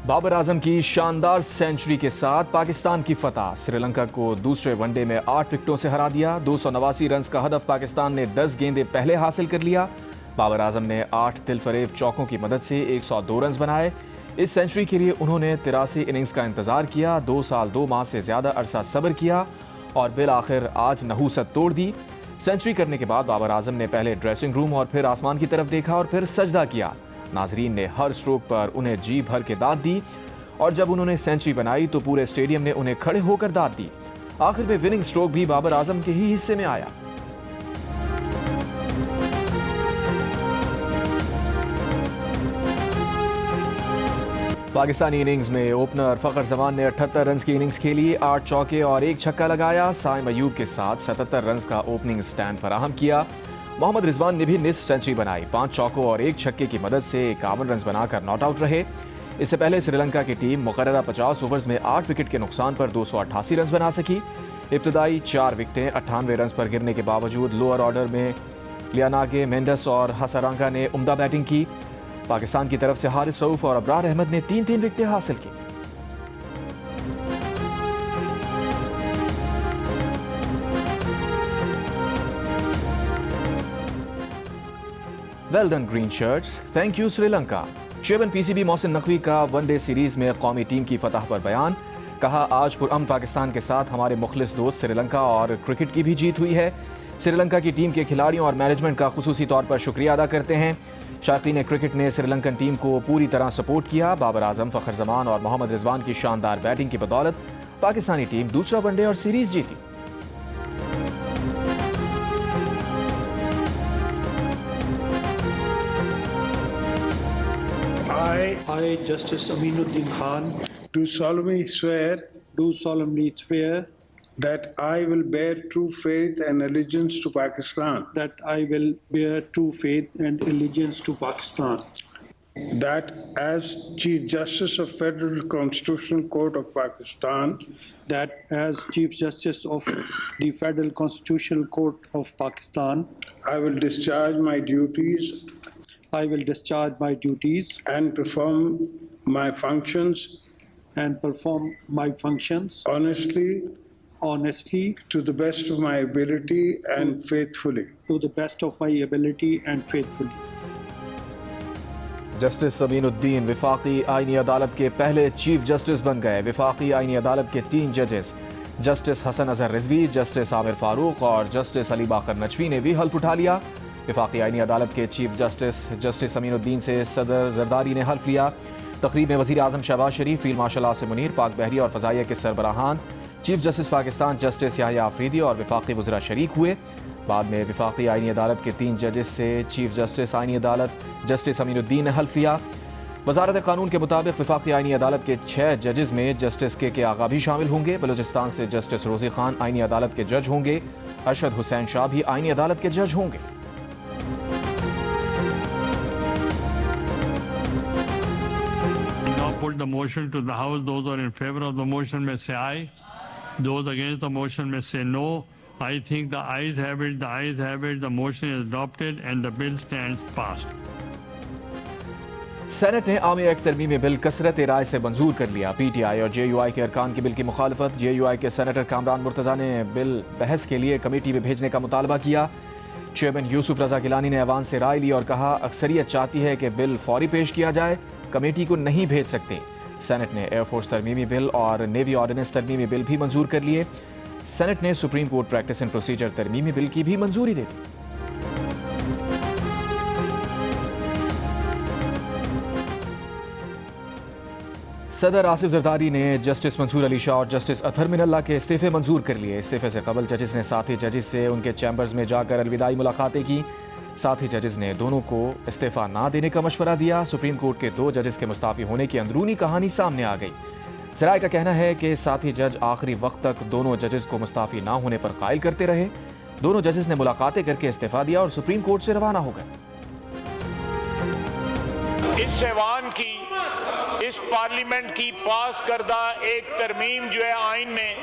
बाबर आजम की शानदार सेंचुरी के साथ पाकिस्तान की फतह। श्रीलंका को दूसरे वनडे में 8 विकेटों से हरा दिया। 289 रन का हदफ पाकिस्तान ने 10 गेंदें पहले हासिल कर लिया। बाबर आजम ने 8 दिलफरेब चौकों की मदद से 102 रन बनाए। इस सेंचुरी के लिए उन्होंने 83 इनिंग्स का इंतजार किया, 2 साल 2 माह से ज्यादा अरसा सब्र किया और बिल आखिर आज नहूसत तोड़ दी। सेंचुरी करने के बाद बाबर आजम ने पहले ड्रेसिंग रूम और फिर आसमान की तरफ देखा और फिर सजदा किया। नाजरीन ने हर स्ट्रोक पर उन्हें जी भर के दाद दी और जब उन्होंने सेंचुरी बनाई तो पूरे स्टेडियम ने उन्हें खड़े होकर दाद दी। आखिर में विनिंग स्ट्रोक भी बाबर आजम के ही हिस्से में आया। पाकिस्तानी इनिंग्स में ओपनर फखर जमान ने 78 रन की इनिंग्स खेली, 8 चौके और 1 छक्का लगाया। साइम अयूब के साथ 77 रन का ओपनिंग स्टैंड फराहम किया। मोहम्मद रिजवान ने भी निस्फ सेंचुरी बनाई, 5 चौकों और 1 छक्के की मदद से 51 रन बनाकर नॉट आउट रहे। इससे पहले श्रीलंका की टीम मुकर्ररा 50 ओवर्स में 8 विकेट के नुकसान पर 288 रन बना सकी। इब्तदाई 4 विकेटें 98 रन पर गिरने के बावजूद लोअर ऑर्डर में लियानागे, मेंडस और हसारंगा ने उम्दा बैटिंग की। पाकिस्तान की तरफ से हारिस रऊफ और अबरार अहमद ने 3-3 विकेटें हासिल की। Well done green shirts, thank you Sri Lanka. Chairman PCB Mohsin Naqvi का वनडे सीरीज में कौमी टीम की फतह पर बयान। कहा, आज पुरअमन पाकिस्तान के साथ हमारे मुखलिस दोस्त श्रीलंका और क्रिकेट की भी जीत हुई है। श्रीलंका की टीम के खिलाड़ियों और मैनेजमेंट का खुसूसी तौर पर शुक्रिया अदा करते हैं। शायकीन क्रिकेट ने श्रीलंकन टीम को पूरी तरह सपोर्ट किया। बाबर आजम, फखर जमान और मोहम्मद रिजवान की शानदार बैटिंग की बदौलत पाकिस्तानी टीम दूसरा वनडे और सीरीज जीती। I, Justice Aminuddin Khan, do solemnly swear that I will bear true faith and allegiance to Pakistan, that I will bear true faith and allegiance to Pakistan, that as Chief Justice of Federal Constitutional Court of Pakistan, that as Chief Justice of the Federal Constitutional Court of Pakistan, I will discharge my duties and perform my functions honestly, to the best of my ability and faithfully. Justice Aminuddin विफाकी आईनी अदालत के पहले chief justice बन गए। विफाकी आईनी अदालत के 3 जजेस जस्टिस हसन अजहर रिजवी, जस्टिस आमिर फारूक और जस्टिस अली बाकर नचवी ने भी हल्फ उठा लिया। विफाकी आईनी अदालत के चीफ जस्टिस अमीनुद्दीन से सदर जरदारी ने हल्फ लिया। तकरीब में वज़ीर आज़म शहबाज शरीफ, फील्ड मार्शल आसिम मुनीर, पाक बहरिया और फ़ज़ाइया के सरबराहान, chief justice Pakistan justice Yahya Afridi और विफाकी वज़रा शरीक हुए। बाद में विफाकी आईनी अदालत के 3 जजेस से चीफ जस्टिस आईनी अदालत जस्टिस अमीनुद्दीन ने हल्फ लिया। वज़ारत कानून के मुताबिक विफाकी आईनी अदालत के 6 जजेस में जस्टिस के आगा भी शामिल होंगे। बलूचिस्तान से जस्टिस रोज़ी खान आईनी अदालत के जज होंगे। अरशद हुसैन शाह भी आईनी अदालत के जज होंगे। Put the motion to the House. Those are in favor of the motion may say aye. Those against the motion may say no. I think the ayes have it. The ayes have it. The motion is adopted and the bill stands passed. Senate ने आमी act तरमीमी bill कसरत राय से मंजूर कर लिया। PTI और JUI के अरकान की बिल की मुखालफत। जेयूआई के सेनेटर कामरान मुर्तज़ा ने बिल बहस के लिए कमेटी में भेजने का मुतालबा किया। चेयरमैन यूसुफ रजा गिलानी ने ऐवान से राय ली और कहा, अक्सरियत चाहती है कि बिल फौरी पेश किया जाए, कमेटी को नहीं भेज सकते। सेनेट ने एयरफोर्स तरमीमी बिल और नेवी ऑर्डिनेंस तरमीमी बिल भी मंजूर कर लिए। सेनेट ने supreme court practice and procedure तरमीमी बिल की भी मंजूरी दे दी। सदर आसिफ जरदारी ने जस्टिस मंसूर अली शाह और जस्टिस अतहर मिनल्ला के इस्तीफे मंजूर कर लिए। इस्तीफे से कबल जजेस ने साथी जजेस से उनके चैम्बर्स में जाकर अलविदाई मुलाकातें की। साथी जजेस ने दोनों को इस्तीफा ना देने का मशवरा दिया। सुप्रीम कोर्ट के 2 जजेस के मुस्ताफी होने की अंदरूनी कहानी सामने आ गई। ज़राए का कहना है कि साथी जज आखिरी वक्त तक दोनों जजेस को मुस्ताफी ना होने पर कायल करते रहे। दोनों जजेस ने मुलाकातें करके इस्तीफा दिया और सुप्रीम कोर्ट से रवाना हो गए। इस ऐवान की, इस पार्लियामेंट की पास करदा एक तरमीम जो है आइन में,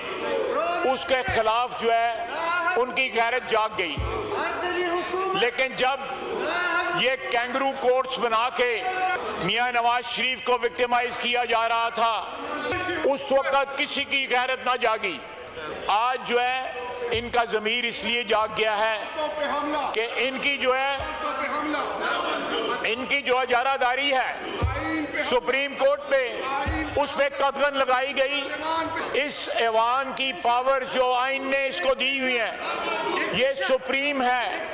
उसके खिलाफ जो है उनकी गैरत जाग गई। लेकिन जब ये कैंगरू कोर्ट्स बना के मियां नवाज शरीफ को विक्टिमाइज किया जा रहा था, उस वक्त किसी की गैरत ना जागी। आज जो है इनका ज़मीर इसलिए जाग गया है कि इनकी जो इजारादारी है सुप्रीम कोर्ट पे, उस पे कदगन लगाई गई। इस ऐवान की पावर जो आइन ने इसको दी हुई है, ये सुप्रीम है,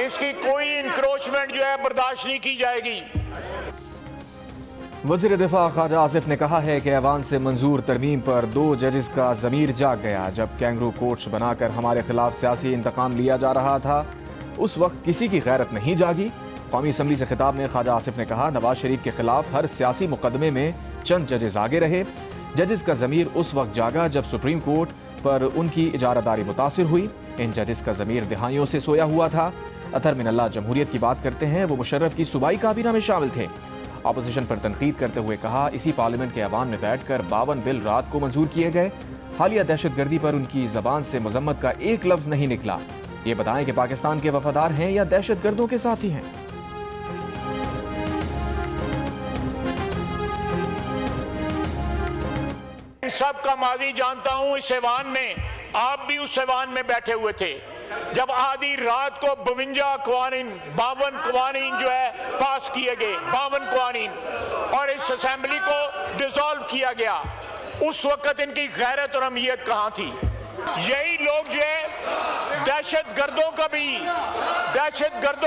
इसकी कोई इंक्रोचमेंट जो है बर्दाश्त नहीं की जाएगी। वज़ीर दिफा ख्वाजा आसिफ ने कहा है कि ऐवान से मंजूर तरमीम पर 2 जजेस का ज़मीर जाग गया। जब कैंगरू कोर्ट्स बनाकर हमारे खिलाफ सियासी इंतकाम लिया जा रहा था, उस वक्त किसी की गैरत नहीं जागी। कौमी असम्बली से खिताब में ख्वाजा आसिफ ने कहा, नवाज शरीफ के खिलाफ हर सियासी मुकदमे में चंद जजेस आगे रहे। जजेस का ज़मीर उस वक्त जागा जब सुप्रीम कोर्ट पर उनकी इजारादारी मुतासिर हुई। इन जजेस का ज़मीर दिहाइयों से सोया हुआ था। अतर मिनल्लाह जमहूरियत की बात करते हैं, वो मुशर्रफ की सूबाई काबीना में शामिल थे। अपोजिशन पर तनकीद करते हुए कहा, इसी पार्लियामेंट के ऐवान में बैठकर 52 बिल रात को मंजूर किए गए। हालिया दहशतगर्दी पर उनकी जबान से मजम्मत का एक लफ्ज नहीं निकला। ये बताएं कि पाकिस्तान के वफादार हैं या दहशतगर्दों के साथी हैं। सब का माजी जानता हूं। इस ऐवान में आप भी उस ऐवान में बैठे हुए थे जब आधी रात को 52 कवानीन जो है पास किए गए, 52 कवानीन, और इस असेंबली को डिसॉल्व किया गया। उस वक्त इनकी गैरत और अहमियत कहां थी? यही लोग जो है दहशतगर्दों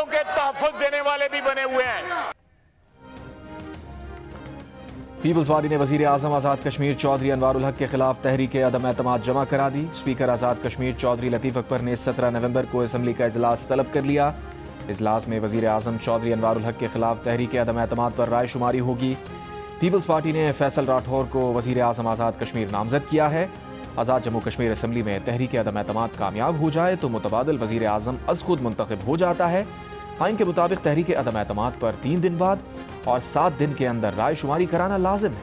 के तहफ़्फ़ुज़ देने वाले भी बने हुए हैं। पीपल्स पार्टी ने वज़ीर आज़म आज़ाद कश्मीर चौधरी अनवारुल हक के खिलाफ तहरीक अदम एतमाद जमा करा दी। स्पीकर आज़ाद कश्मीर चौधरी लतीफ़ अकबर ने 17 नवंबर को असम्बली का इजलास तलब कर लिया। इजलास में वज़ीर आज़म चौधरी अनवारुल हक के खिलाफ तहरीक अदम एतमाद पर राय शुमारी होगी। पीपल्स पार्टी ने फैसल राठौर को वज़ीर आज़म आज़ाद कश्मीर नामजद किया है। आज़ाद जम्मू कश्मीर असम्बली में तहरीक अदम एतमाद कामयाब हो जाए तो मुतबादिल वज़ीर आज़म अज़ खुद मुंतखब हो जाता है। आइन के मुताबिक तहरीक अदम एतमाद पर 3 दिन बाद और 7 दिन के अंदर राय शुमारी कराना लाजिम है।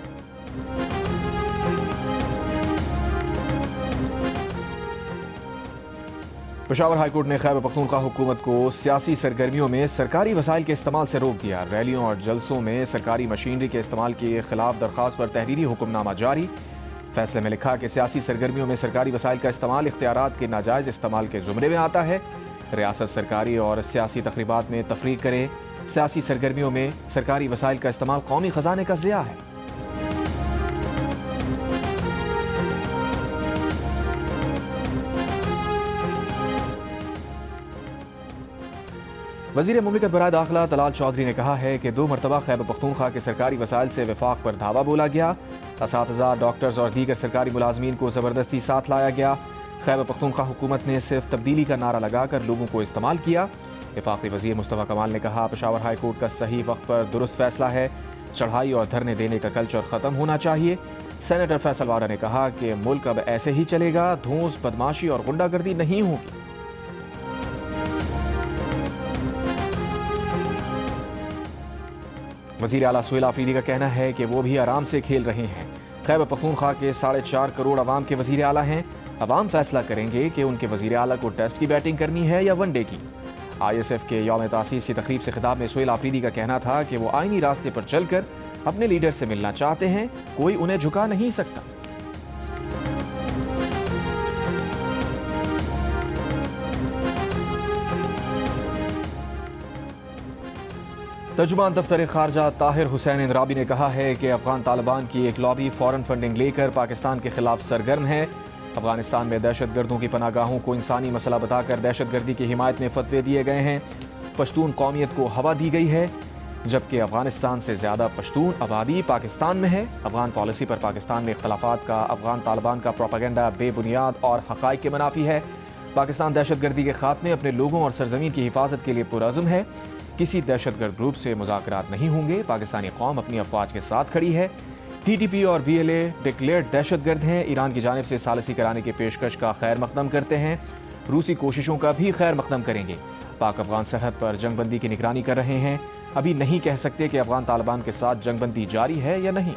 पेशावर हाईकोर्ट ने खैबर पख्तूनख्वा हुकूमत को सियासी सरगर्मियों में सरकारी वसाइल के इस्तेमाल से रोक दिया। रैलियों और जलसों में सरकारी मशीनरी के इस्तेमाल के खिलाफ दरख्वास्त पर तहरीरी हुक्मनामा जारी। फैसले में लिखा कि सियासी सरगर्मियों में सरकारी वसाइल का इस्तेमाल इख्तियारात के नाजायज़ इस्तेमाल के जुमरे में आता है। रियासत सरकारी और सियासी तकरीबात में तफरीक करे। सियासी सरगर्मियों में सरकारी वसाइल का इस्तेमाल कौमी खजाने का ज़िया है। वज़ीर मुमलिकत बराए दाखिला तलाल चौधरी ने कहा है कि 2 मरतबा खैबर पख्तूनख्वा के सरकारी वसाइल से विफाक पर धावा बोला गया। असातिज़ा, डॉक्टर्स और दीगर सरकारी मुलाजमीन को ज़बरदस्ती साथ लाया गया। खैबर पख्तूनख्वा हुकूमत ने सिर्फ तब्दीली का नारा लगाकर लोगों को इस्तेमाल किया। वफाकी वज़ीर मुस्तफ़ा कमाल ने कहा, पेशावर हाई कोर्ट का सही वक्त पर दुरुस्त फैसला है। चढ़ाई और धरने देने का कल्चर ख़त्म होना चाहिए। सेनेटर फैसल वारा ने कहा कि मुल्क अब ऐसे ही चलेगा, धूस, बदमाशी और गुंडागर्दी नहीं होगी। वज़ीर आला सुहेल आफरीदी का कहना है कि वो भी आराम से खेल रहे हैं। खैबर पख्तूनख्वा के 4.5 करोड़ अवाम के वज़ीर आला हैं। अवाम फैसला करेंगे कि उनके वज़ीर आला को टेस्ट की बैटिंग करनी है या वनडे की। ISF के यौम तासीस की तकरीब से खिताब में सुहेल आफरीदी का कहना था कि वो आईनी रास्ते पर चलकर अपने लीडर से मिलना चाहते हैं, कोई उन्हें झुका नहीं सकता। तर्जुमान दफ्तर खारजा ताहिर हुसैन इंदराबी ने कहा है कि अफगान तालिबान की एक लॉबी फॉरेन फंडिंग लेकर पाकिस्तान के खिलाफ सरगर्म है। अफगानिस्तान में दहशतगर्दों की पनागाहों को इंसानी मसला बताकर दहशतगर्दी की हिमायत में फतवे दिए गए हैं। पश्तून कौमियत को हवा दी गई है, जबकि अफगानिस्तान से ज़्यादा पश्तून आबादी पाकिस्तान में है। अफगान पॉलिसी पर पाकिस्तान में इख्तलाफात का अफगान तालिबान का प्रोपेगेंडा बेबुनियाद और हक़ाइक़ के मुनाफी है। पाकिस्तान दहशतगर्दी के खात्मे, अपने लोगों और सरजमीन की हिफाजत के लिए पुरअज़्म है। किसी दहशतगर्द ग्रुप से मुज़ाकरात नहीं होंगे। पाकिस्तानी कौम अपनी अफवाज के साथ खड़ी है। TTP और BLA डिक्लेयर्ड दहशतगर्द हैं। ईरान की जानिब से सालिसी कराने की पेशकश का खैर मकदम करते हैं। रूसी कोशिशों का भी खैर मकदम करेंगे। पाक अफगान सरहद पर जंगबंदी की निगरानी कर रहे हैं। अभी नहीं कह सकते कि अफगान तालिबान के साथ जंगबंदी जारी है या नहीं।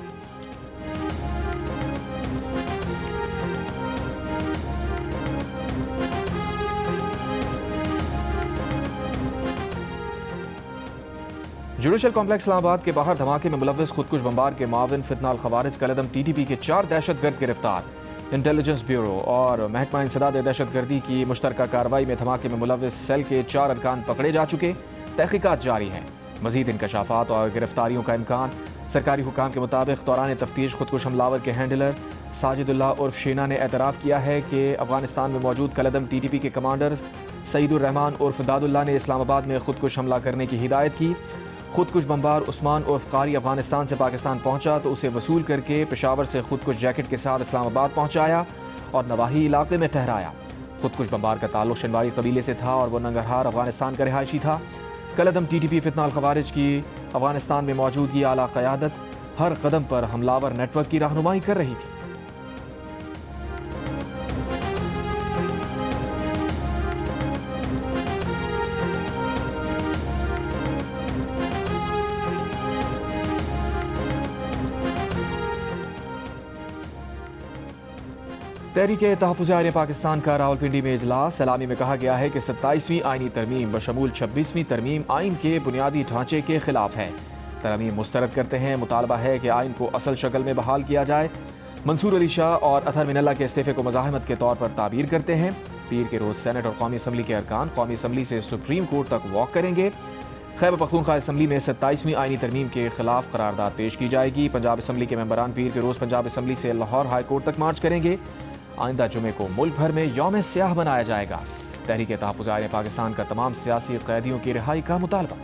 जुडिशल कॉम्प्लेक्स इस्लामाबाद के बाहर धमाके में मुलव्वस खुदकुश बमबार के माविन फितनाल खवारिज कलदम TTP के 4 दहशतगर्द गिरफ्तार। इंटेलिजेंस ब्यूरो और महकमा इंसदाद दहशतगर्दी की मुश्तरका कार्रवाई में धमाके में मुलव्वस सेल के 4 अरकान पकड़े जा चुके। तहकीकात जारी हैं। मजीद इंकशाफात और गिरफ्तारियों का इम्कान। सरकारी हुकाम के मुताबिक दौरान तफ्तीश खुदकुश हमलावर के हैंडलर साजिदुल्लाह उर्फ शीना ने एतराफ़ किया है कि अफगानिस्तान में मौजूद कलदम TTP के कमांडर सईदुर रहमान उर्फ दादुल्ला ने इस्लामाबाद में खुदकुश हमला करने की हिदायत की। खुदकुश बमबार उस्मान उर्फ कारी अफगानिस्तान से पाकिस्तान पहुंचा तो उसे वसूल करके पेशावर से खुदकुश जैकेट के साथ इस्लामाबाद पहुंचाया और नवाही इलाके में ठहराया। खुदकुश बमबार का ताल्लुक शनवारी कबीले से था और वो नंगरहार अफगानिस्तान का रिहायशी था। कलदम TTP फितनाल खवारिज की अफगानिस्तान में मौजूदगी आला क़यादत हर कदम पर हमलावर नेटवर्क की रहनुमाई कर रही थी। तहरीके तहफ़्फ़ुज़ आईन पाकिस्तान का रावलपिंडी में इजलास। सलामी में कहा गया है कि 27वीं आईनी तरमीम बशमूल 26वीं तरमीम आइन के बुनियादी ढांचे के खिलाफ है। तरमीम मुस्तरद करते हैं। मुतालबा है कि आइन को असल शक्ल में बहाल किया जाए। मंसूर अली शाह और अतहर मिनल्ला के इस्तीफ़े को मज़ाहमत के तौर पर ताबीर करते हैं। पीर के रोज़ सेनेट और कौमी असम्बली के अरकान कौमी असम्बली से सुप्रीम कोर्ट तक वॉक करेंगे। खैबर पख्तूनख्वा असम्बली में 27वीं आईनी तरमीम के खिलाफ करारदाद पेश की जाएगी। पंजाब असम्बली के मेंबरान पीर के रोज़ पंजाब असम्बली से लाहौर हाई कोर्ट तक मार्च करेंगे। आइंदा जुमे को मुल्क भर में यौम स्याह मनाया जाएगा। तहरीके तहफ़्फ़ुज़ आईन पाकिस्तान का तमाम सियासी कैदियों की रिहाई का मुतालबा।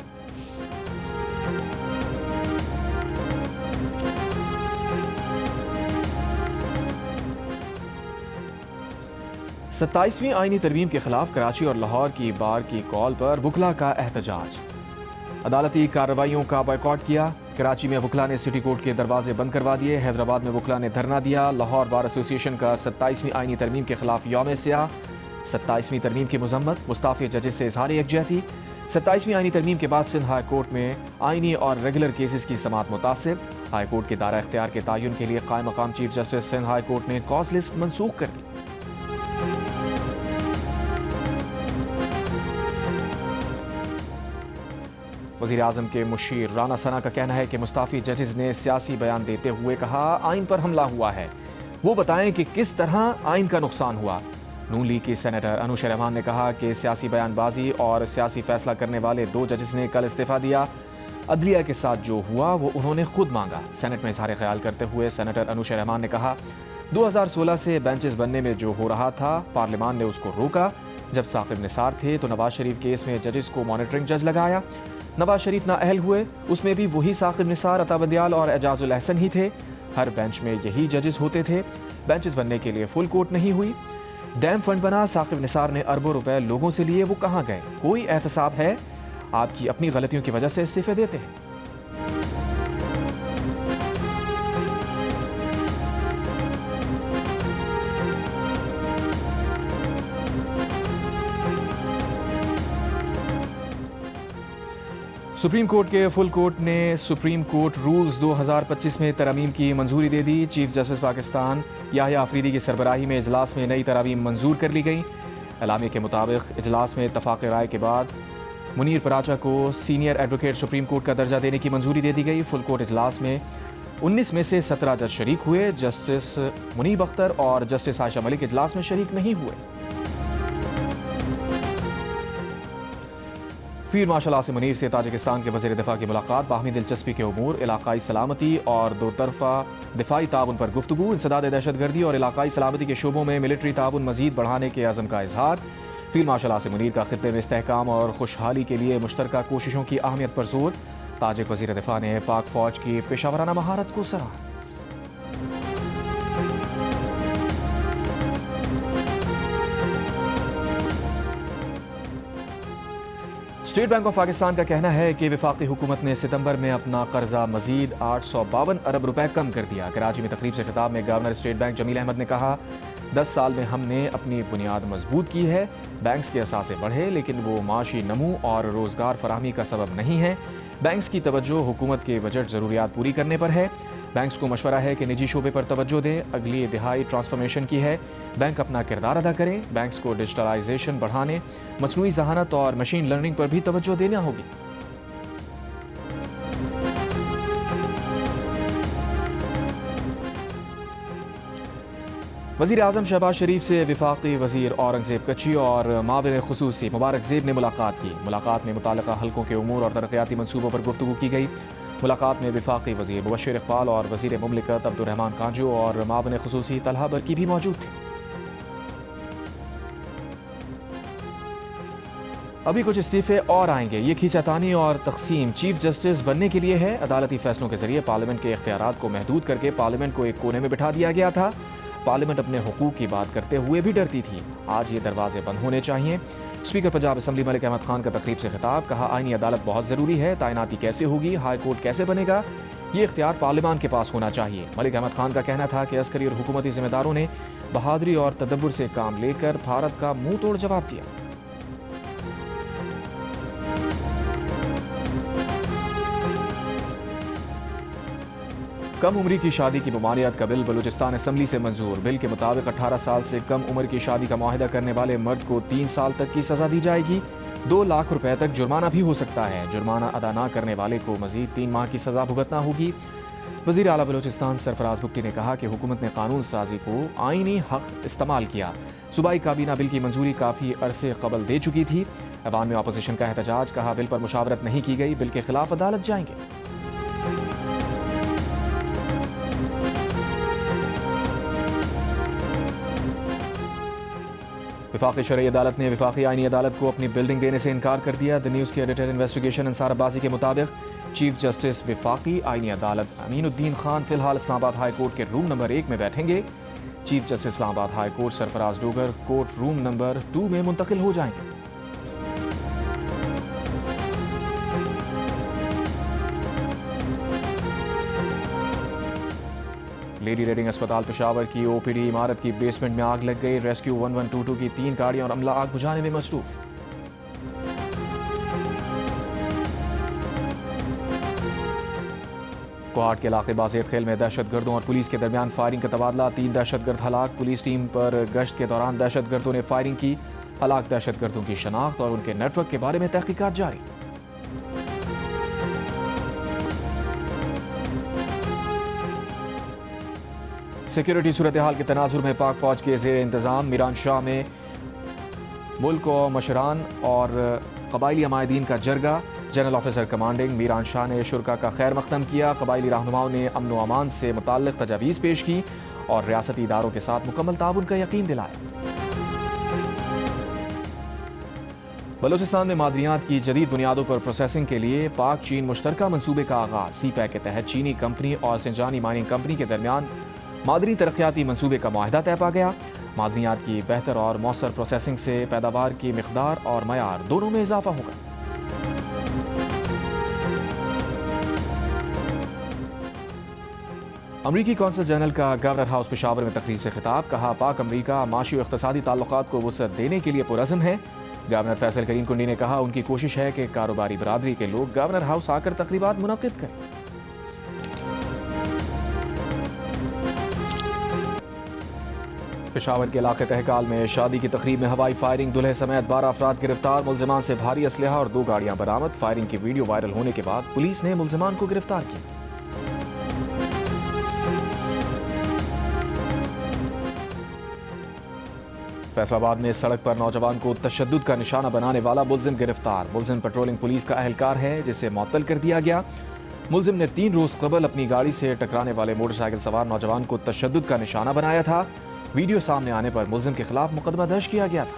सत्ताईसवीं आईनी तरमीम के खिलाफ कराची और लाहौर की बार की कॉल पर वकला का एहतजाज। अदालती कार्रवाइयों का बॉयकॉट किया। कराची में वकला ने सिटी कोर्ट के दरवाजे बंद करवा दिए। हैदराबाद में वकला ने धरना दिया। लाहौर बार एसोसिएशन का 27वीं आईनी तरमीम के खिलाफ यौम स्याह। 27वीं तरमीम की मजम्मत। मुस्ताफ़ी जजेस से इजहार यकजहती। 27वीं आईनी तरमीम के बाद सिंध हाई कोर्ट में आईनी और रेगुलर केसेस की समाअत मुतासिर। हाई कोर्ट के दायरा इख्तियार के तयन के लिए कायम मकाम chief justice Sindh high court ने कॉज लिस्ट मनसूख कर दी। वज़ीर-ए-आज़म के मुशीर राना सना का कहना है कि मुस्ताफ़ी जजेस ने सियासी बयान देते हुए कहा आइन पर हमला हुआ है, वो बताएं कि किस तरह आइन का नुकसान हुआ। नून लीग की सेनेटर अनुशा रहमान ने कहा कि सियासी बयानबाजी और सियासी फैसला करने वाले 2 जजेस ने कल इस्तीफ़ा दिया। अदलिया के साथ जो हुआ वो उन्होंने खुद मांगा। सेनेट में इज़हार ख्याल करते हुए सेनेटर अनुशा रहमान ने कहा 2016 से बेंचेस बनने में जो हो रहा था पार्लियामान ने उसको रोका। जब साकिब निसार थे तो नवाज शरीफ केस में जजेस को मॉनिटरिंग जज लगाया। नवाज शरीफ नाअहल हुए, उसमें भी वही साकिब निसार, अता बंदियाल और एजाजुल अहसन ही थे। हर बेंच में यही जजेस होते थे। बेंचेस बनने के लिए फुल कोर्ट नहीं हुई। डैम फंड बना, साकिब निसार ने अरबों रुपए लोगों से लिए, वो कहाँ गए? कोई एहतसाब है? आपकी अपनी गलतियों की वजह से इस्तीफे देते हैं। सुप्रीम कोर्ट के फुल कोर्ट ने सुप्रीम कोर्ट रूल्स 2025 में तरमीम की मंजूरी दे दी। चीफ जस्टिस पाकिस्तान याहिया अफरीदी की सरबराही में इजलास में नई तरमीम मंजूर कर ली गई। एलामे के मुताबिक इजलास में इत्तफाक राय के बाद मुनीर पराचा को सीनियर एडवोकेट सुप्रीम कोर्ट का दर्जा देने की मंजूरी दे दी गई। फुल कोर्ट इजलास में 19 में से 17 जज शरीक हुए। जस्टिस मुनीब अख्तर और जस्टिस आयशा मलिक इजलास में शरीक नहीं हुए। फील्ड मार्शल आसिम मुनीर से ताजिकिस्तान के वज़ीर दिफा की मुलाकात। बाहमी दिलचस्पी के उमूर, इलाकाई सलामती और दो तरफा दिफाई ताउन पर गुफ्तगू। इंसदाद दहशतगर्दी और इलाकाई सलामती के शोबों में मिलिट्री ताउन मजीद बढ़ाने के अज़म का इजहार। फील्ड मार्शल आसिम मुनीर का खित्ते में इस्तेहकाम और खुशहाली के लिए मुश्तरका कोशिशों की अहमियत पर जोर। ताजिक वज़ीर दिफा ने पाक फौज की पेशावराना महारत को सराहा। स्टेट बैंक ऑफ पाकिस्तान का कहना है कि वफाकी हुकूमत ने सितंबर में अपना कर्जा मजीद 852 अरब रुपए कम कर दिया। कराची में तकरीब से खिताब में governor state bank Jamil Ahmed ने कहा 10 साल में हमने अपनी बुनियाद मजबूत की है। बैंक्स के असासे बढ़े लेकिन वो माशी नमू और रोज़गार फराहमी का सबब नहीं है। बैंक्स की तवज्जो हुकूमत के बजट ज़रूरियात पूरी करने पर है। बैंक्स को मशवरा है कि निजी शोबे पर तवज्जो दें। अगली दिहाई ट्रांसफॉर्मेशन की है, बैंक अपना किरदार अदा करें। बैंक्स को डिजिटलाइजेशन बढ़ाने, मसनूई ज़हानत और मशीन लर्निंग पर भी तवज्जो देना होगी। वज़ीर आज़म शहबाज शरीफ से वफाकी वज़ीर औरंगज़ेब कच्ची और माविन खुसूसी मुबारक ज़ेब ने मुलाकात की। मुलाकात में मुताल्लिक़ा हल्कों के उमूर और तरक्याती मनसूबों पर गुफ्तगू की गई। मुलाकात में वफाकी वज़ीर मुबश्शिर इक़बाल और वज़ीर मुमलिकत अब्दुर्रहमान कांजू और माविन खुसूसी तलहा बरकी भी मौजूद थे। अभी कुछ इस्तीफे और आएंगे। ये खींचातानी और तकसीम चीफ जस्टिस बनने के लिए है। अदालती फैसलों के जरिए पार्लियामेंट के इख्तियारात को महदूद करके पार्लियामेंट को एक कोने में बिठा दिया गया था। पार्लियामेंट अपने हुकूक की बात करते हुए भी डरती थी। आज ये दरवाजे बंद होने चाहिए। स्पीकर पंजाब असम्बली मलिक अहमद खान का तकरीब से खिताब। कहा, आईनी अदालत बहुत ज़रूरी है। तैनाती कैसे होगी, हाई कोर्ट कैसे बनेगा, ये इख्तियार पार्लियामान के पास होना चाहिए। मलिक अहमद खान का कहना था कि अस्करी और हुकूमती जिम्मेदारों ने बहादुरी और तदब्बुर से काम लेकर भारत का मुंह तोड़ जवाब दिया। कम उम्री की शादी की ममानियत का बिल बलूचिस्तान असम्बली से मंजूर। बिल के मुताबिक 18 साल से कम उम्र की शादी का मुआहिदा करने वाले मर्द को 3 साल तक की सजा दी जाएगी। 2 लाख रुपए तक जुर्माना भी हो सकता है। जुर्माना अदा न करने वाले को मजीद 3 माह की सजा भुगतना होगी। वज़ीर आला बलूचिस्तान सरफराज बुगटी ने कहा कि हुकूमत ने कानून साजी को आईनी हक इस्तेमाल किया। सूबाई काबीना बिल की मंजूरी काफ़ी अरसे कबल दे चुकी थी। अवाम में अपोजिशन का एहतजाज। कहा, बिल पर मुशावरत नहीं की गई, बिल के खिलाफ अदालत जाएंगे। वफाकी शरई अदालत ने वफाकी आईनी अदालत को अपनी बिल्डिंग देने से इनकार कर दिया। द न्यूज़ के एडिटर इन्वेस्टिगेशन अंसार अब्बासी के मुताबिक चीफ जस्टिस वफाकी आईनी अदालत अमीनुद्दीन खान फिलहाल इस्लामाबाद हाई कोर्ट के रूम नंबर 1 में बैठेंगे। Chief justice Islamabad high court Sarfaraz Dogar court room number 2 में मुंतकिल हो जाएंगे। लेडी रेडिंग अस्पताल पेशावर की ओपीडी इमारत की बेसमेंट में आग लग गई। रेस्क्यू 1122 की 3 गाड़ियां और अमला आग बुझाने में मसरूफ। कोहाट के इलाके बाज़ेद खेल में दहशतगर्दों और पुलिस के दरमियान फायरिंग का तबादला। 3 दहशतगर्द हलाक। पुलिस टीम पर गश्त के दौरान दहशतगर्दों ने फायरिंग की। हलाक दहशतगर्दों की शनाख्त और उनके नेटवर्क के बारे में तहकीकात जारी। सिक्योरिटी सूरत हाल के तनाजुर में पाक फौज के ज़ेर इंतज़ाम मीरान शाह में मुल्क व मशरान और कबायली अमायदीन का जरगा। General officer commanding Miran Shah ने शुरका का खैर मकदम किया। कबायली रहनुमाओं ने अमन व अमान से मुताल्लिक़ तजावीज़ पेश की और रियासती इदारों के साथ मुकम्मल ताउन का यकीन दिलाया। बलूचिस्तान में मादनियात की जदीद बुनियादों पर प्रोसेसिंग के लिए पाक चीन मुश्तरका मनसूबे का आगाज़। CPEC के तहत चीनी कंपनी और सिंजानी माइनिंग कंपनी के दरमियान मादनी तरक्याती मनसूबे का मुआहिदा तय पा गया। मादनियात की बेहतर और मौसर प्रोसेसिंग से पैदावार की मिकदार और मयार दोनों में इजाफा होगा। अमरीकी कौंसल जनरल का गवर्नर हाउस पेशावर में तकरीब से खिताब। कहा, पाक अमरीका माशी और इक़्तिसादी ताल्लुकात को वुसअत देने के लिए पुरअज़्म है। गवर्नर फैसल करीम कुंडी ने कहा, उनकी कोशिश है कि कारोबारी बरादरी के लोग गवर्नर हाउस आकर तकरीबात मुनक्किद करें। पेशावर के इलाके तहकाल में शादी की तकरीब में हवाई फायरिंग। दुल्हे समेत 12 अफराद गिरफ्तार। मुल्जिमान से भारी असलहा और 2 गाड़ियां बरामद। फायरिंग की वीडियो वायरल होने के बाद पुलिस ने मुल्जिमान को गिरफ्तार किया। फैसलाबाद में सड़क पर नौजवान को तशद्दुद का निशाना बनाने वाला मुल्जिम गिरफ्तार। मुल्जिम पेट्रोलिंग पुलिस का अहलकार है जिसे मुअत्तल कर दिया गया। मुल्जिम ने 3 रोज कबल अपनी गाड़ी से टकराने वाले मोटरसाइकिल सवार नौजवान को तशद्दुद का निशाना बनाया था। वीडियो सामने आने पर मुल्जिम के खिलाफ मुकदमा दर्ज किया गया था।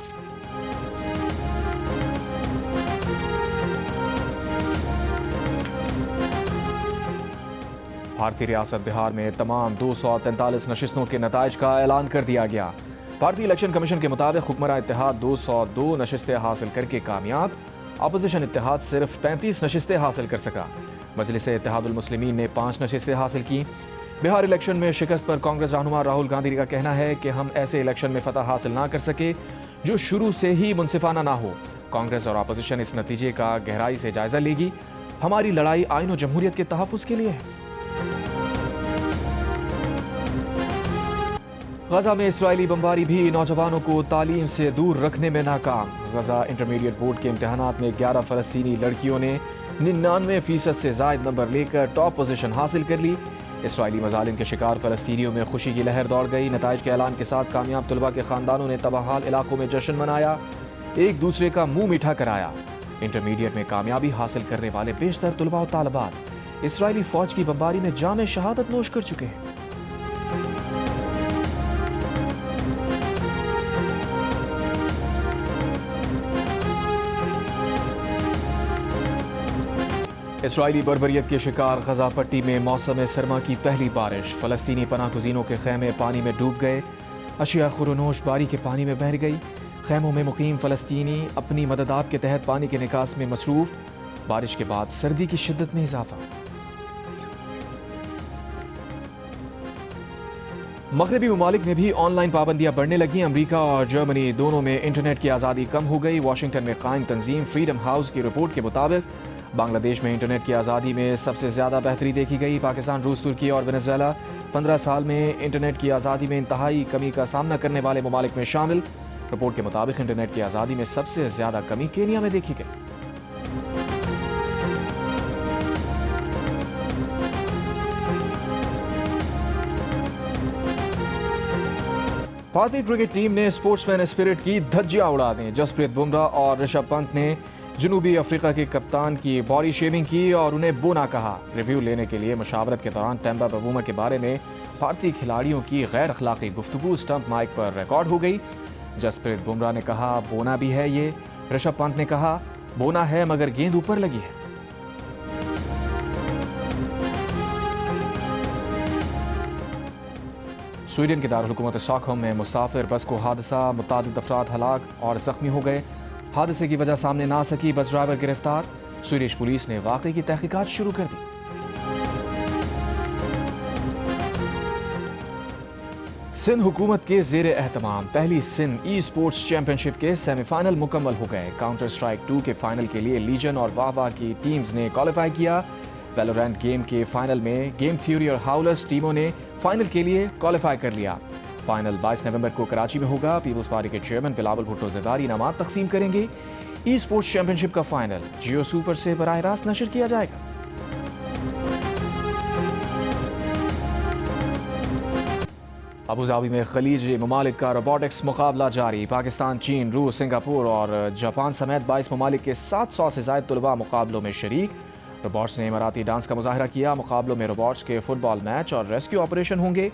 भारतीय रियासत बिहार में तमाम 243 नशिस्तों के नताइज का ऐलान कर दिया गया। भारतीय इलेक्शन कमीशन के मुताबिक हुक्मरान इत्तेहाद 202 नशिस्तें हासिल करके कामयाब। अपोजिशन इत्तेहाद सिर्फ 35 नशिस्तें हासिल कर सका। मजलिस इत्तेहादुल मुस्लिमीन ने 5 नशिस्तें हासिल की। बिहार इलेक्शन में शिकस्त पर कांग्रेस रहनुमा राहुल गांधी का कहना है कि हम ऐसे इलेक्शन में फतह हासिल ना कर सके जो शुरू से ही मुनसिफाना ना हो। कांग्रेस और अपोजिशन इस नतीजे का गहराई से जायजा लेगी। हमारी लड़ाई आईन और जमहूरियत के तहफ़्फ़ुज़ के लिए है। गजा में इसराइली बमबारी भी नौजवानों को तालीम से दूर रखने में नाकाम। गजा इंटरमीडिएट बोर्ड के इम्तहानात में 11 फ़लस्तीनी लड़कियों ने 99% से ज़ायद नंबर लेकर टॉप पोजीशन हासिल कर ली। इसराइली मजालिम के शिकार फ़लस्तीनियों में खुशी की लहर दौड़ गई। नताइज के ऐलान के साथ कामयाब तलबा के ख़ानदानों ने तबाहाल इलाकों में जश्न मनाया, एक दूसरे का मुंह मीठा कराया। इंटरमीडिएट में कामयाबी हासिल करने वाले बेशतर तलबा और तालिबात इसराइली फ़ौज की बमबारी में जाम शहादत नोश कर चुके हैं। इसराइली बर्बरियत के शिकार गजा पट्टी में मौसम सरमा की पहली बारिश। फ़लस्तीनी पनाह गुज़ीनों के खैमे पानी में डूब गए, अशिया खुरनोश बारी के पानी में बह गई। खैमों में मुकीम फ़लस्तीनी अपनी मददाब के तहत पानी के निकास में मसरूफ़। बारिश के बाद सर्दी की शिद्दत में इजाफा। मगरबी ममालिक में भी ऑनलाइन पाबंदियां बढ़ने लगी। अमरीका और जर्मनी दोनों में इंटरनेट की आज़ादी कम हो गई। वाशिंगटन में कायम तंजीम फ्रीडम हाउस की रिपोर्ट के मुताबिक बांग्लादेश में इंटरनेट की आज़ादी में सबसे ज़्यादा बेहतरी देखी गई। पाकिस्तान, रूस, तुर्की और वेनेजुएला 15 साल में इंटरनेट की आज़ादी में इंतहाई कमी का सामना करने वाले ममालिक में शामिल। रिपोर्ट के मुताबिक इंटरनेट की आज़ादी में सबसे ज़्यादा कमी केनिया में देखी गई। भारतीय क्रिकेट टीम ने स्पोर्ट्समैन स्पिरिट की धज्जियां उड़ा दी। जसप्रीत बुमराह और ऋषभ पंत ने जनूबी अफ्रीका के कप्तान की बॉडी शेमिंग की और उन्हें बोना कहा। रिव्यू लेने के लिए मुशावरत के दौरान टेम्बा बवूमा के बारे में भारतीय खिलाड़ियों की गैर अखलाकी गुफ्तगू स्टंप माइक पर रिकॉर्ड हो गई। जसप्रीत बुमराह ने कहा बोना भी है ये। ऋषभ पंत ने कहा बोना है मगर गेंद ऊपर लगी है। स्वीडन के दारुल-हुकूमत स्टॉकहोम में मुसाफिर बस को हादसा, मुतादिद अफराद हलाक और जख्मी हो गए। हादसे की वजह सामने ना सकी, बस ड्राइवर गिरफ्तार। स्वीडिश पुलिस ने वाकई की तहकीकात शुरू कर दी। सिंध हुकूमत के जेर एहतमाम पहली सिंध ई स्पोर्ट्स चैंपियनशिप के सेमीफाइनल मुकम्मल हो गए। काउंटर स्ट्राइक 2 के फाइनल के लिए लीजन और वाहवा की टीम्स ने क्वालिफाई किया। वैलोरेंट गेम के फाइनल में गेम थ्योरी और हाउलर्स टीमों ने फाइनल के लिए क्वालिफाई कर लिया। फाइनल 22 नवंबर को कराची में होगा। पीपल्स पार्टी के चेयरमैन बिलावल भुट्टो ज़रदारी इनामात तकसीम करेंगे। ई स्पोर्ट्स चैंपियनशिप का फाइनल जियो सुपर से बराह रास्त नशर किया जाएगा। अबूधाबी में खलीजी ममालिक का रोबोटिक्स मुकाबला जारी। पाकिस्तान, चीन, रूस, सिंगापुर और जापान समेत 22 ममालिक के 700 से ज़ायद तलबा मुकाबलों में शरीक। रोबोट्स ने इमाराती डांस का मुजाहरा किया। मुकाबलों में रोबोट्स के फुटबॉल मैच और रेस्क्यू ऑपरेशन होंगे।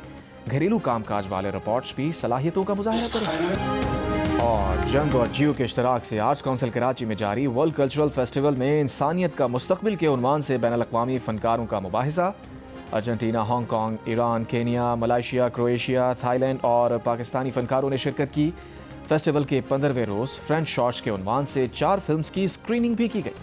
घरेलू कामकाज वाले रोबोट्स भी सलाहियतों का मुजाहरा करेंगे। और जंग और जियो के इश्तराक से आर्ट्स काउंसिल कराची में जारी वर्ल्ड कल्चरल फेस्टिवल में इंसानियत का मुस्तकबिल के उन्वान से बैनुल-अक़वामी फनकारों का मुबाहिसा। Argentina, Hong Kong, Iran, Kenya, Malaysia, Croatia, Thailand और पाकिस्तानी फनकारों ने शिरकत की। फेस्टिवल के 15वें रोज़ फ्रेंच शॉर्ट्स के उन्वान से 4 फिल्म्स की स्क्रीनिंग भी की गई।